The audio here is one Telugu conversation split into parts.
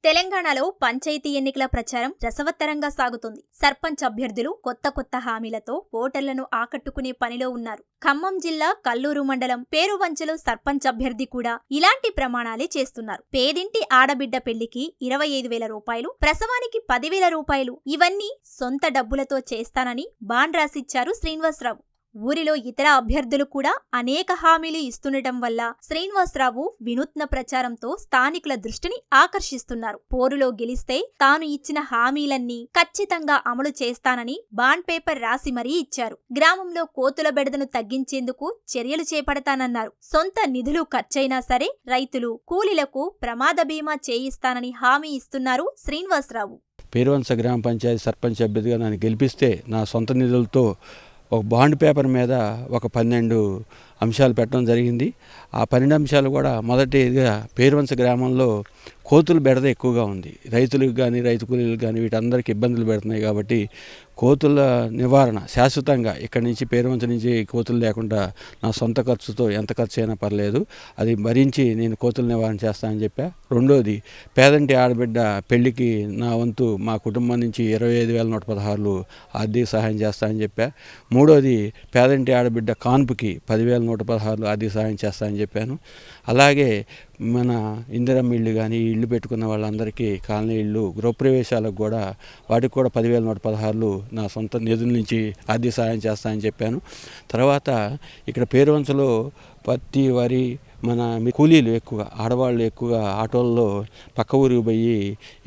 తెలంగాణలో పంచాయతీ ఎన్నికల ప్రచారం రసవత్తరంగా సాగుతుంది. సర్పంచ్ అభ్యర్థులు కొత్త హామీలతో ఓటర్లను ఆకట్టుకునే పనిలో ఉన్నారు. ఖమ్మం జిల్లా కల్లూరు మండలం పేరువంచలో సర్పంచ్ అభ్యర్థి కూడా ఇలాంటి ప్రమాణాలే చేస్తున్నారు. పేదింటి ఆడబిడ్డ పెళ్లికి 25,000 రూపాయలు, ప్రసవానికి 10,000 రూపాయలు, ఇవన్నీ సొంత డబ్బులతో చేస్తానని బాండ్ రాసిచ్చారు శ్రీనివాసరావు. ఊరిలో ఇతర అభ్యర్థులు కూడా అనేక హామీలు ఇస్తుండటం వల్ల శ్రీనివాసరావు వినూత్న ప్రచారంతో స్థానికుల దృష్టిని ఆకర్షిస్తున్నారు. పోరులో గెలిస్తే తాను ఇచ్చిన హామీలన్నీ ఖచ్చితంగా అమలు చేస్తానని బాండ్ పేపర్ రాసి మరీ ఇచ్చారు. గ్రామంలో కోతుల బెడదను తగ్గించేందుకు చర్యలు చేపడతానన్నారు. సొంత నిధులు ఖర్చైనా సరే రైతులు, కూలీలకు ప్రమాద బీమా చేయిస్తానని హామీ ఇస్తున్నారు శ్రీనివాసరావు. పేరువంచ గ్రామ పంచాయతీ సర్పంచ్ అభ్యర్థిగా నన్ను గెలిపిస్తే నా సొంత నిధులతో ఒక బాండ్ పేపర్ మీద ఒక 12 అంశాలు పెట్టడం జరిగింది. ఆ 12 అంశాలు కూడా మొదటిగా పేరువంచ గ్రామంలో కోతుల బెడద ఎక్కువగా ఉంది. రైతులకు కానీ రైతు కూలీలకు కానీ వీటందరికీ ఇబ్బందులు పెడుతున్నాయి. కాబట్టి కోతుల నివారణ శాశ్వతంగా ఇక్కడి నుంచి పేరువంచ నుంచి కోతులు లేకుండా నా సొంత ఖర్చుతో ఎంత ఖర్చు అయినా పర్లేదు, అది భరించి నేను కోతుల నివారణ చేస్తానని చెప్పా. రెండోది, పేదంటి ఆడబిడ్డ పెళ్లికి నా వంతు మా కుటుంబం నుంచి 25,116 ఆర్థిక సహాయం చేస్తానని చెప్పా. మూడోది, పేదంటి ఆడబిడ్డ కాన్పుకి 10,116 ఆర్థిక సహాయం చేస్తానని చెప్పాను. అలాగే మన ఇందిరమ్మ ఇళ్ళు కానీ ఇళ్ళు పెట్టుకున్న వాళ్ళందరికీ కాలనీ ఇళ్ళు గృహప్రవేశాలకు కూడా వాటికి కూడా 10,116 నా సొంత నిధుల నుంచి ఆర్థిక సహాయం చేస్తానని చెప్పాను. తర్వాత ఇక్కడ పేరువంచలో పత్తి, వరి, మన కూలీలు ఎక్కువగా ఆడవాళ్ళు ఎక్కువగా ఆటోల్లో పక్క ఊరికి పోయి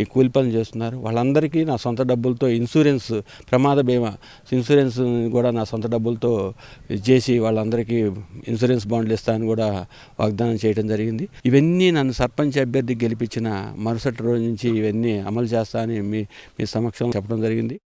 ఈ కూలి పనులు చేస్తున్నారు. వాళ్ళందరికీ నా సొంత డబ్బులతో ఇన్సూరెన్స్, ప్రమాద బీమా ఇన్సూరెన్స్ కూడా నా సొంత డబ్బులతో చేసి వాళ్ళందరికీ ఇన్సూరెన్స్ బాండ్లు ఇస్తానని కూడా వాగ్దానం చేయడం జరిగింది. ఇవన్నీ నన్ను సర్పంచ్ అభ్యర్థి గెలిపించిన మరుసటి రోజు నుంచి ఇవన్నీ అమలు చేస్తానని మీ సమక్షంలో చెప్పడం జరిగింది.